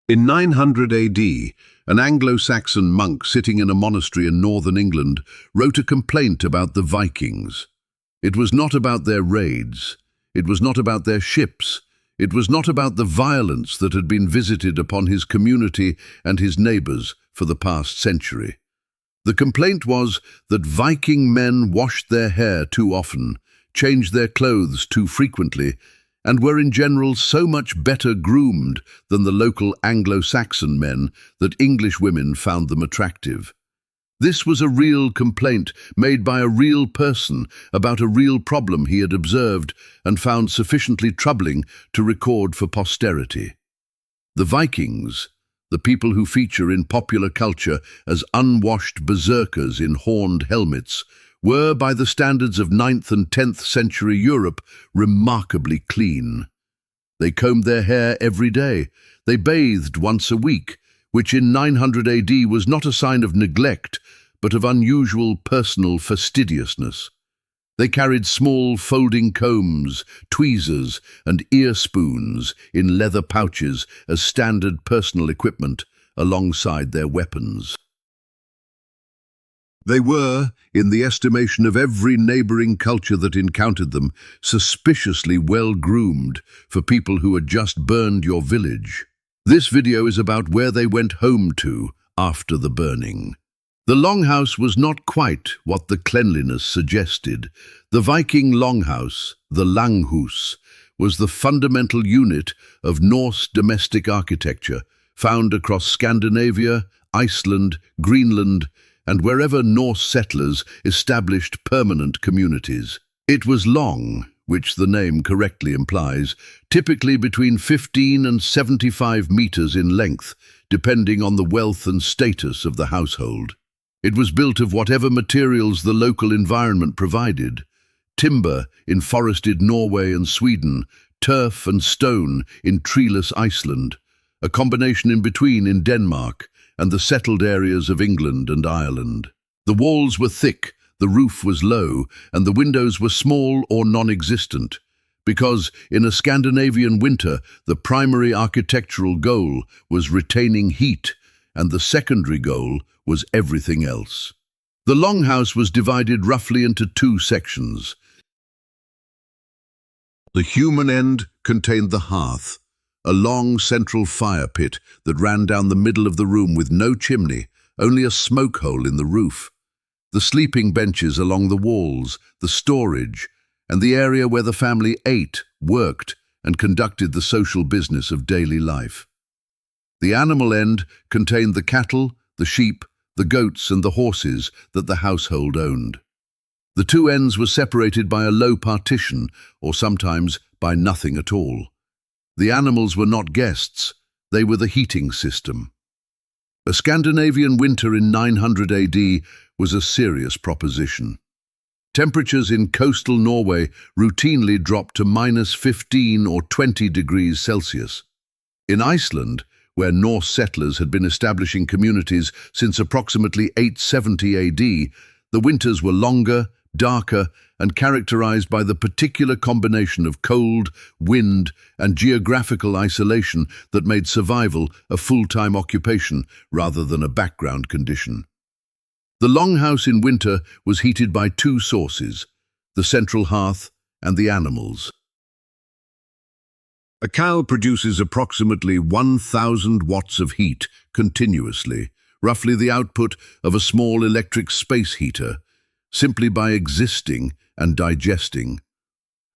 In 900 AD, an Anglo-Saxon monk sitting in a monastery in northern England wrote a complaint about the Vikings. It was not about their raids. It was not about their ships. It was not about the violence that had been visited upon his community and his neighbours for the past century. The complaint was that Viking men washed their hair too often, changed their clothes too frequently, and were in general so much better groomed than the local Anglo-Saxon men that English women found them attractive. This was a real complaint made by a real person about a real problem he had observed and found sufficiently troubling to record for posterity. The Vikings, the people who feature in popular culture as unwashed berserkers in horned helmets, were, by the standards of 9th and 10th century Europe, remarkably clean. They combed their hair every day. They bathed once a week, which in 900 AD was not a sign of neglect, but of unusual personal fastidiousness. They carried small folding combs, tweezers, and ear spoons in leather pouches as standard personal equipment alongside their weapons. They were, in the estimation of every neighbouring culture that encountered them, suspiciously well groomed for people who had just burned your village. This video is about where they went home to after the burning. The longhouse was not quite what the cleanliness suggested. The Viking longhouse, the langhus, was the fundamental unit of Norse domestic architecture, found across Scandinavia, Iceland, Greenland, and wherever Norse settlers established permanent communities. It was long, which the name correctly implies, typically between 15 and 75 meters in length, depending on the wealth and status of the household. It was built of whatever materials the local environment provided: timber in forested Norway and Sweden, turf and stone in treeless Iceland, a combination in between in Denmark, and the settled areas of England and Ireland. The walls were thick, the roof was low, and the windows were small or non-existent, because in a Scandinavian winter the primary architectural goal was retaining heat, and the secondary goal was everything else. The longhouse was divided roughly into two sections. The human end contained the hearth, a long central fire pit that ran down the middle of the room with no chimney, only a smoke hole in the roof. The sleeping benches along the walls, the storage, and the area where the family ate, worked, and conducted the social business of daily life. The animal end contained the cattle, the sheep, the goats, and the horses that the household owned. The two ends were separated by a low partition, or sometimes by nothing at all. The animals were not guests, they were the heating system. A Scandinavian winter in 900 AD was a serious proposition. Temperatures in coastal Norway routinely dropped to -15 or 20 degrees Celsius. In Iceland, where Norse settlers had been establishing communities since approximately 870 AD, the winters were longer, darker, and characterized by the particular combination of cold, wind, and geographical isolation that made survival a full-time occupation rather than a background condition. The longhouse in winter was heated by two sources: the central hearth and the animals. A cow produces approximately 1,000 watts of heat continuously, roughly the output of a small electric space heater, simply by existing and digesting.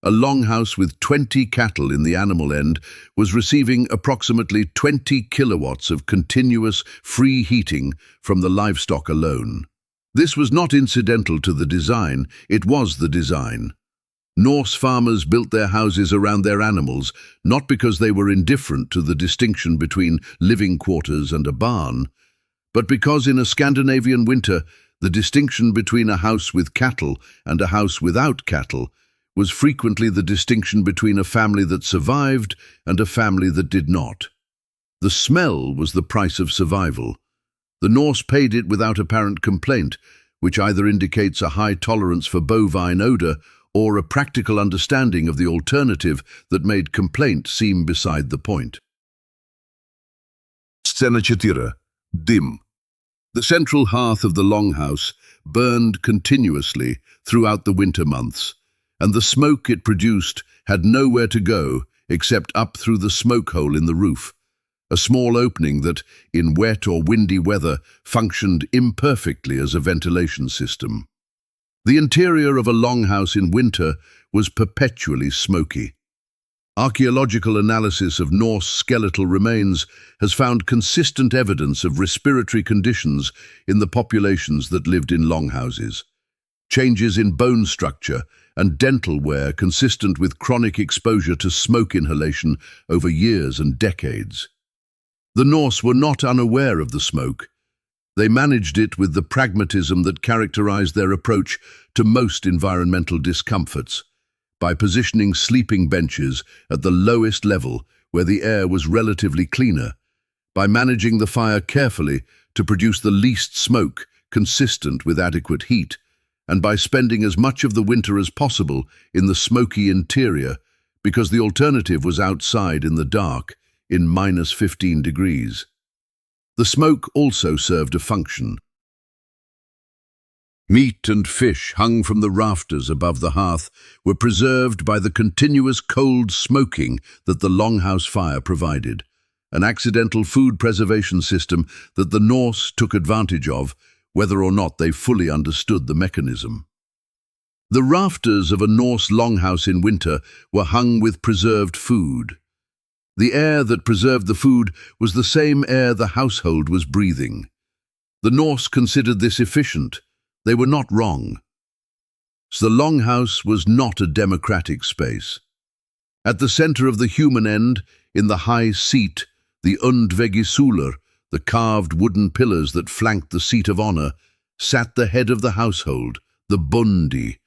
A longhouse with 20 cattle in the animal end was receiving approximately 20 kilowatts of continuous free heating from the livestock alone. This was not incidental to the design, it was the design. Norse farmers built their houses around their animals, not because they were indifferent to the distinction between living quarters and a barn, but because in a Scandinavian winter, the distinction between a house with cattle and a house without cattle was frequently the distinction between a family that survived and a family that did not. The smell was the price of survival. The Norse paid it without apparent complaint, which either indicates a high tolerance for bovine odour or a practical understanding of the alternative that made complaint seem beside the point. Scena 4. Dim. The central hearth of the longhouse burned continuously throughout the winter months, and the smoke it produced had nowhere to go except up through the smoke hole in the roof, a small opening that, in wet or windy weather, functioned imperfectly as a ventilation system. The interior of a longhouse in winter was perpetually smoky. Archaeological analysis of Norse skeletal remains has found consistent evidence of respiratory conditions in the populations that lived in longhouses. Changes in bone structure and dental wear consistent with chronic exposure to smoke inhalation over years and decades. The Norse were not unaware of the smoke. They managed it with the pragmatism that characterized their approach to most environmental discomforts, by positioning sleeping benches at the lowest level where the air was relatively cleaner, by managing the fire carefully to produce the least smoke consistent with adequate heat, and by spending as much of the winter as possible in the smoky interior, because the alternative was outside in the dark in -15 degrees. The smoke also served a function. Meat and fish hung from the rafters above the hearth were preserved by the continuous cold smoking that the longhouse fire provided, an accidental food preservation system that the Norse took advantage of, whether or not they fully understood the mechanism. The rafters of a Norse longhouse in winter were hung with preserved food. The air that preserved the food was the same air the household was breathing. The Norse considered this efficient. They were not wrong. So the longhouse was not a democratic space. At the center of the human end, in the high seat, the undvegisúlur, the carved wooden pillars that flanked the seat of honor, sat the head of the household, the bundi,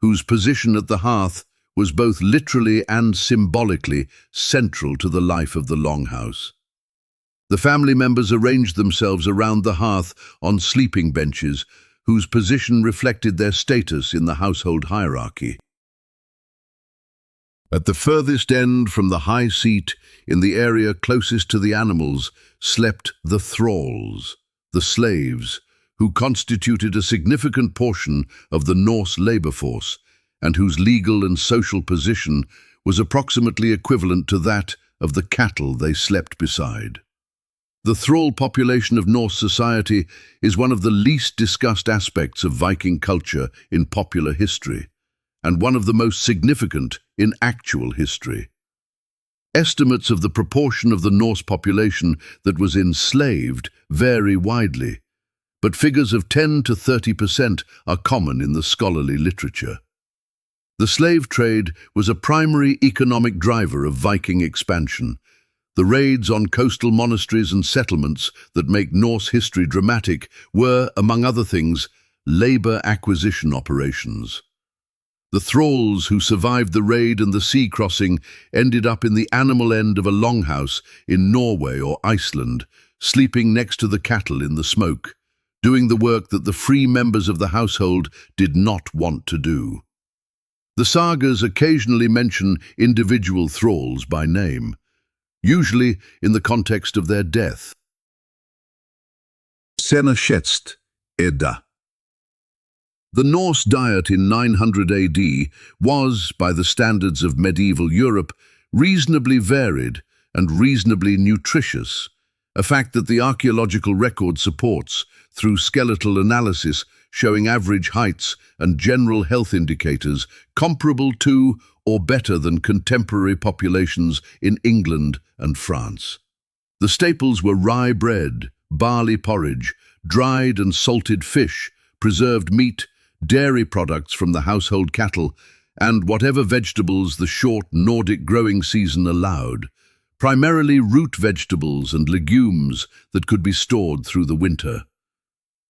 whose position at the hearth was both literally and symbolically central to the life of the longhouse. The family members arranged themselves around the hearth on sleeping benches, whose position reflected their status in the household hierarchy. At the furthest end from the high seat, in the area closest to the animals, slept the thralls, the slaves, who constituted a significant portion of the Norse labor force, and whose legal and social position was approximately equivalent to that of the cattle they slept beside. The thrall population of Norse society is one of the least discussed aspects of Viking culture in popular history, and one of the most significant in actual history. Estimates of the proportion of the Norse population that was enslaved vary widely, but figures of 10 to 30% are common in the scholarly literature. The slave trade was a primary economic driver of Viking expansion. The raids on coastal monasteries and settlements that make Norse history dramatic were, among other things, labor acquisition operations. The thralls who survived the raid and the sea crossing ended up in the animal end of a longhouse in Norway or Iceland, sleeping next to the cattle in the smoke, doing the work that the free members of the household did not want to do. The sagas occasionally mention individual thralls by name, usually in the context of their death. Scena 6. Edda. The Norse diet in 900 AD was, by the standards of medieval Europe, reasonably varied and reasonably nutritious, a fact that the archaeological record supports through skeletal analysis showing average heights and general health indicators comparable to or better than contemporary populations in England and France. The staples were rye bread, barley porridge, dried and salted fish, preserved meat, dairy products from the household cattle, and whatever vegetables the short Nordic growing season allowed, primarily root vegetables and legumes that could be stored through the winter.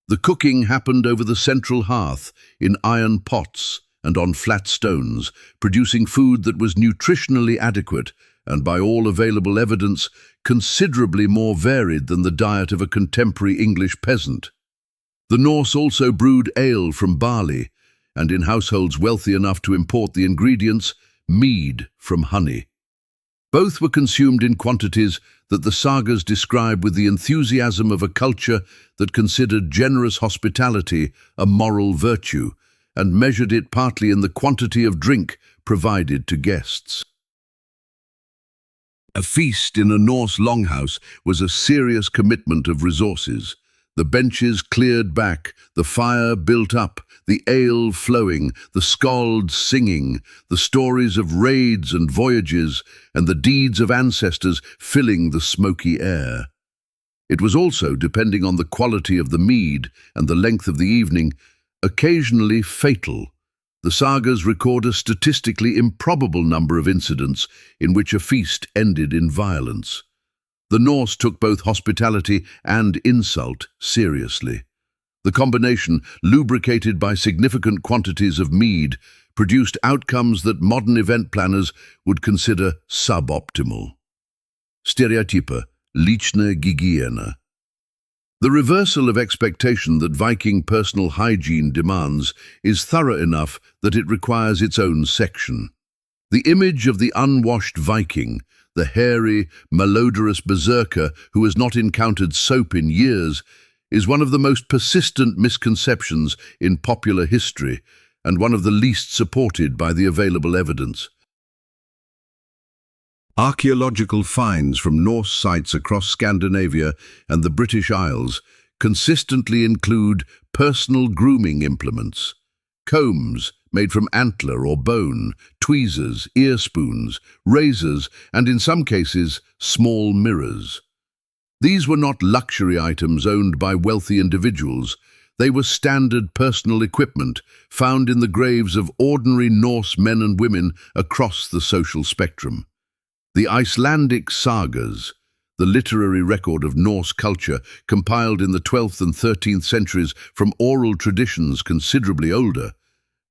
The cooking happened over the central hearth in iron pots and on flat stones, producing food that was nutritionally adequate and, by all available evidence, considerably more varied than the diet of a contemporary English peasant. The Norse also brewed ale from barley, and in households wealthy enough to import the ingredients, mead from honey. Both were consumed in quantities that the sagas describe with the enthusiasm of a culture that considered generous hospitality a moral virtue and measured it partly in the quantity of drink provided to guests. A feast in a Norse longhouse was a serious commitment of resources. The benches cleared back, the fire built up, the ale flowing, the skalds singing, the stories of raids and voyages, and the deeds of ancestors filling the smoky air. It was also, depending on the quality of the mead and the length of the evening, occasionally fatal. The sagas record a statistically improbable number of incidents in which a feast ended in violence. The Norse took both hospitality and insult seriously. The combination, lubricated by significant quantities of mead, produced outcomes that modern event planners would consider suboptimal. Stereotype, liczne hygiene. The reversal of expectation that Viking personal hygiene demands is thorough enough that it requires its own section. The image of the unwashed Viking, the hairy, malodorous berserker who has not encountered soap in years, is one of the most persistent misconceptions in popular history and one of the least supported by the available evidence. Archaeological finds from Norse sites across Scandinavia and the British Isles consistently include personal grooming implements, combs made from antler or bone, tweezers, ear spoons, razors, and in some cases, small mirrors. These were not luxury items owned by wealthy individuals. They were standard personal equipment found in the graves of ordinary Norse men and women across the social spectrum. The Icelandic sagas, the literary record of Norse culture compiled in the 12th and 13th centuries from oral traditions considerably older,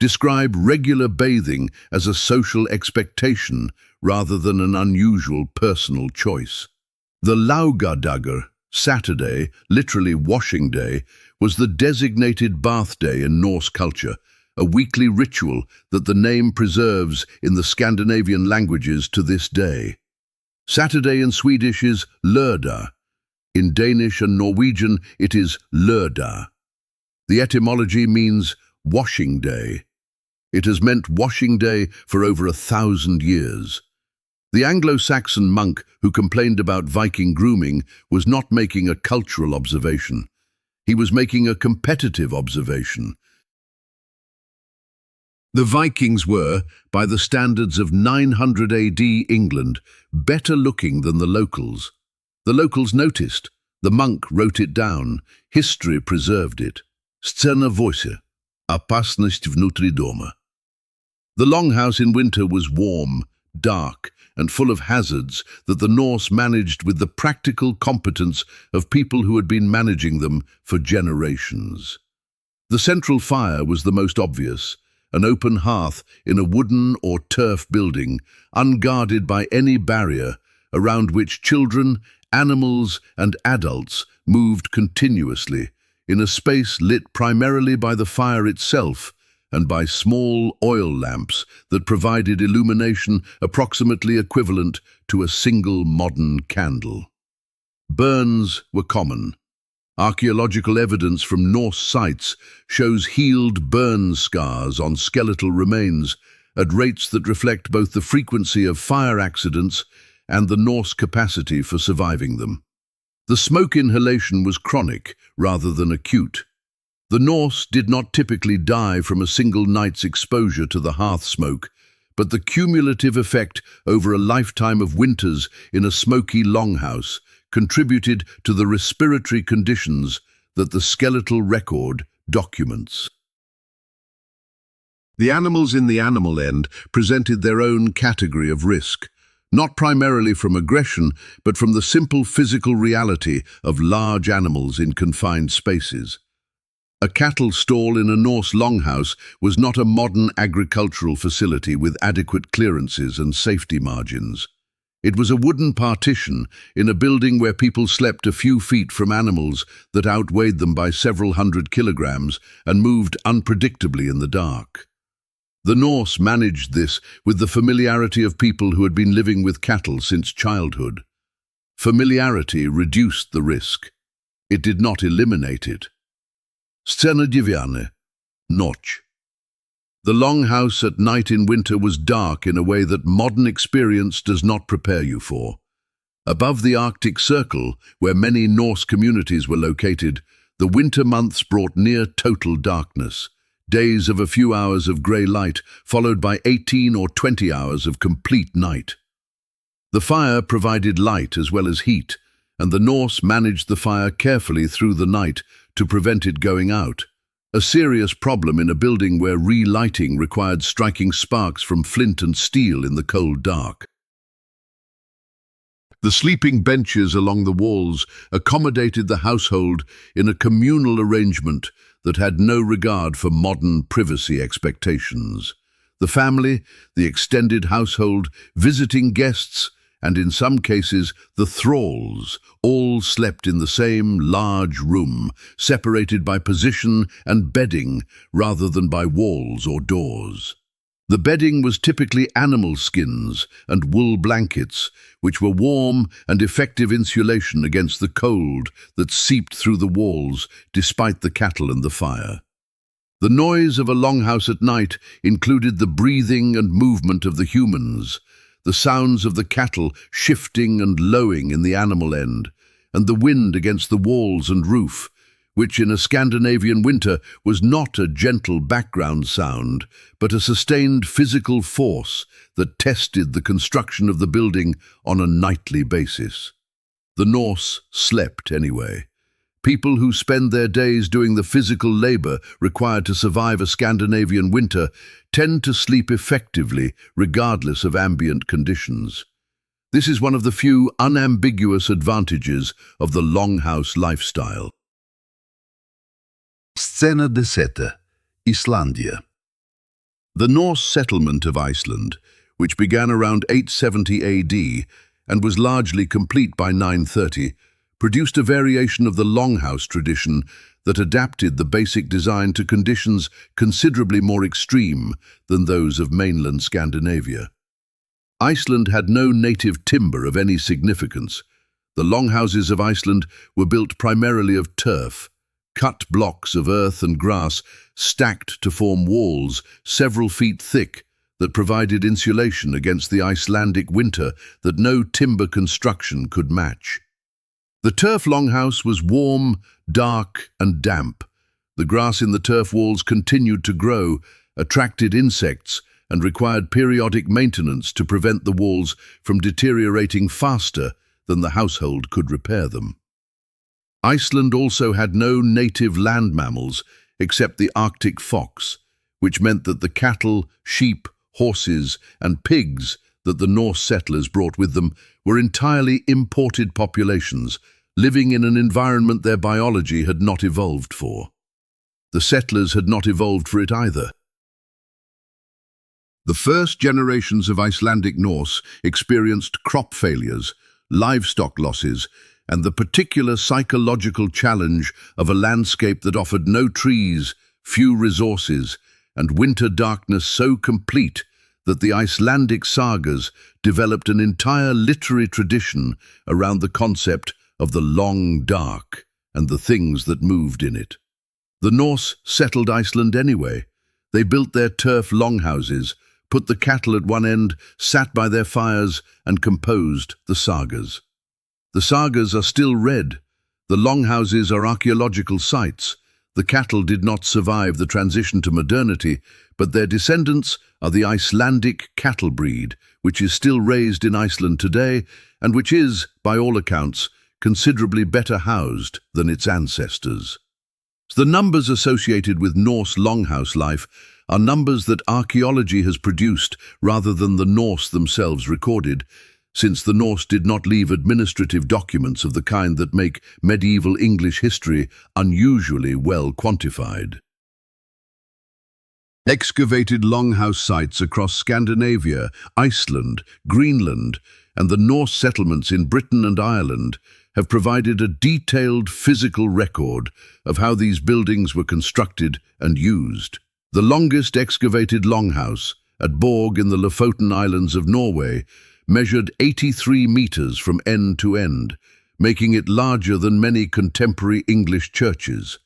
describe regular bathing as a social expectation rather than an unusual personal choice. The laugardagr, Saturday, literally washing day, was the designated bath day in Norse culture, a weekly ritual that the name preserves in the Scandinavian languages to this day. Saturday in Swedish is lördag. In Danish and Norwegian it is lørdag. The etymology means washing day. It has meant washing day for over 1,000 years. The Anglo-Saxon monk who complained about Viking grooming was not making a cultural observation. He was making a competitive observation. The Vikings were, by the standards of 900 AD England, better looking than the locals. The locals noticed. The monk wrote it down. History preserved it. Scena voice. Opasnost vnutri doma. The longhouse in winter was warm, dark, and full of hazards that the Norse managed with the practical competence of people who had been managing them for generations. The central fire was the most obvious, an open hearth in a wooden or turf building, unguarded by any barrier, around which children, animals, and adults moved continuously, in a space lit primarily by the fire itself and by small oil lamps that provided illumination approximately equivalent to a single modern candle. Burns were common. Archaeological evidence from Norse sites shows healed burn scars on skeletal remains at rates that reflect both the frequency of fire accidents and the Norse capacity for surviving them. The smoke inhalation was chronic rather than acute. The Norse did not typically die from a single night's exposure to the hearth smoke, but the cumulative effect over a lifetime of winters in a smoky longhouse contributed to the respiratory conditions that the skeletal record documents. The animals in the animal end presented their own category of risk, not primarily from aggression, but from the simple physical reality of large animals in confined spaces. A cattle stall in a Norse longhouse was not a modern agricultural facility with adequate clearances and safety margins. It was a wooden partition in a building where people slept a few feet from animals that outweighed them by several hundred kilograms and moved unpredictably in the dark. The Norse managed this with the familiarity of people who had been living with cattle since childhood. Familiarity reduced the risk. It did not eliminate it. Scandinavian, Norse. The longhouse at night in winter was dark in a way that modern experience does not prepare you for. Above the Arctic Circle, where many Norse communities were located, the winter months brought near total darkness. Days of a few hours of grey light, followed by 18 or 20 hours of complete night. The fire provided light as well as heat, and the Norse managed the fire carefully through the night to prevent it going out, a serious problem in a building where relighting required striking sparks from flint and steel in the cold dark. The sleeping benches along the walls accommodated the household in a communal arrangement that had no regard for modern privacy expectations. The family, the extended household, visiting guests, and in some cases the thralls, all slept in the same large room, separated by position and bedding rather than by walls or doors. The bedding was typically animal skins and wool blankets, which were warm and effective insulation against the cold that seeped through the walls despite the cattle and the fire. The noise of a longhouse at night included the breathing and movement of the humans, the sounds of the cattle shifting and lowing in the animal end, and the wind against the walls and roof, which in a Scandinavian winter was not a gentle background sound, but a sustained physical force that tested the construction of the building on a nightly basis. The Norse slept anyway. People who spend their days doing the physical labor required to survive a Scandinavian winter tend to sleep effectively regardless of ambient conditions. This is one of the few unambiguous advantages of the longhouse lifestyle. Scena desete, Islandia. The Norse settlement of Iceland, which began around 870 AD and was largely complete by 930, produced a variation of the longhouse tradition that adapted the basic design to conditions considerably more extreme than those of mainland Scandinavia. Iceland had no native timber of any significance. The longhouses of Iceland were built primarily of turf, cut blocks of earth and grass stacked to form walls several feet thick that provided insulation against the Icelandic winter that no timber construction could match. The turf longhouse was warm, dark, and damp. The grass in the turf walls continued to grow, attracted insects, and required periodic maintenance to prevent the walls from deteriorating faster than the household could repair them. Iceland also had no native land mammals except the Arctic fox, which meant that the cattle, sheep, horses, and pigs that the Norse settlers brought with them were entirely imported populations, living in an environment their biology had not evolved for. The settlers had not evolved for it either. The first generations of Icelandic Norse experienced crop failures, livestock losses, and the particular psychological challenge of a landscape that offered no trees, few resources, and winter darkness so complete that the Icelandic sagas developed an entire literary tradition around the concept of the long dark and the things that moved in it. The Norse settled Iceland anyway. They built their turf longhouses, put the cattle at one end, sat by their fires, and composed the sagas. The sagas are still read. The longhouses are archaeological sites. The cattle did not survive the transition to modernity, but their descendants are the Icelandic cattle breed, which is still raised in Iceland today, and which is, by all accounts, considerably better housed than its ancestors. The numbers associated with Norse longhouse life are numbers that archaeology has produced rather than the Norse themselves recorded, since the Norse did not leave administrative documents of the kind that make medieval English history unusually well quantified. Excavated longhouse sites across Scandinavia, Iceland, Greenland, and the Norse settlements in Britain and Ireland have provided a detailed physical record of how these buildings were constructed and used. The longest excavated longhouse, at Borg in the Lofoten Islands of Norway, measured 83 meters from end to end, making it larger than many contemporary English churches.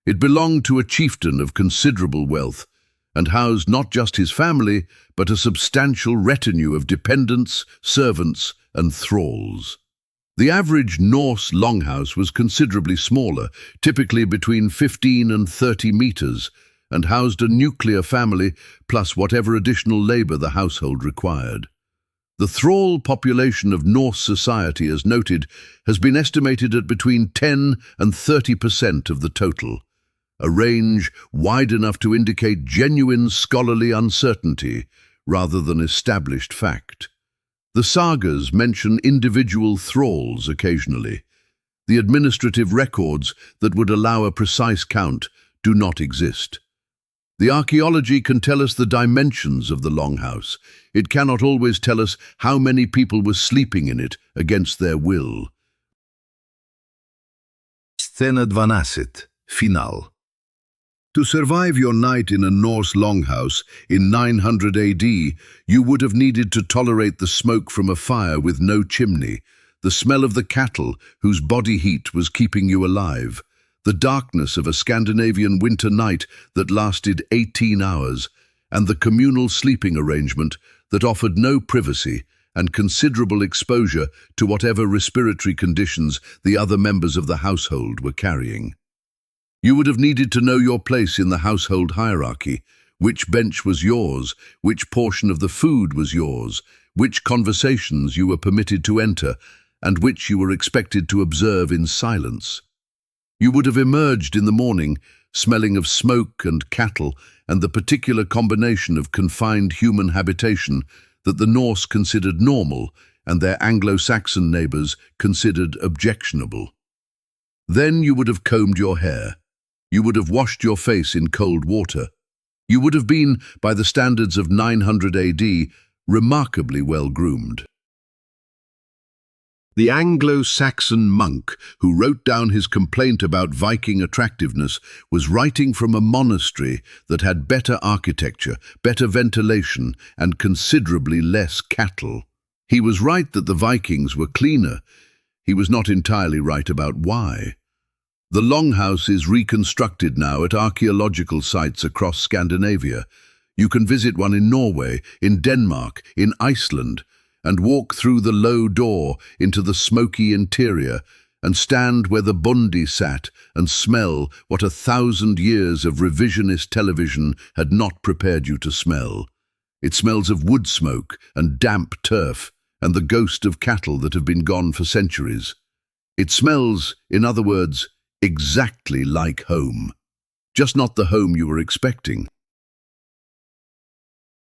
It belonged to a chieftain of considerable wealth and housed not just his family, but a substantial retinue of dependents, servants, and thralls. The average Norse longhouse was considerably smaller, typically between 15 and 30 meters, and housed a nuclear family plus whatever additional labor the household required. The thrall population of Norse society, as noted, has been estimated at between 10 and 30% of the total, a range wide enough to indicate genuine scholarly uncertainty rather than established fact. The sagas mention individual thralls occasionally. The administrative records that would allow a precise count do not exist. The archaeology can tell us the dimensions of the longhouse. It cannot always tell us how many people were sleeping in it against their will. Scena 12. Final. To survive your night in a Norse longhouse in 900 AD, you would have needed to tolerate the smoke from a fire with no chimney, the smell of the cattle whose body heat was keeping you alive, the darkness of a Scandinavian winter night that lasted 18 hours, and the communal sleeping arrangement that offered no privacy and considerable exposure to whatever respiratory conditions the other members of the household were carrying. You would have needed to know your place in the household hierarchy, which bench was yours, which portion of the food was yours, which conversations you were permitted to enter, and which you were expected to observe in silence. You would have emerged in the morning, smelling of smoke and cattle and the particular combination of confined human habitation that the Norse considered normal and their Anglo-Saxon neighbors considered objectionable. Then you would have combed your hair. You would have washed your face in cold water. You would have been, by the standards of 900 AD, remarkably well groomed. The Anglo-Saxon monk who wrote down his complaint about Viking attractiveness was writing from a monastery that had better architecture, better ventilation, and considerably less cattle. He was right that the Vikings were cleaner. He was not entirely right about why. The longhouse is reconstructed now at archaeological sites across Scandinavia. You can visit one in Norway, in Denmark, in Iceland, and walk through the low door into the smoky interior and stand where the Bundi sat and smell what 1,000 years of revisionist television had not prepared you to smell. It smells of wood smoke and damp turf and the ghost of cattle that have been gone for centuries. It smells, in other words, exactly like home. Just not the home you were expecting.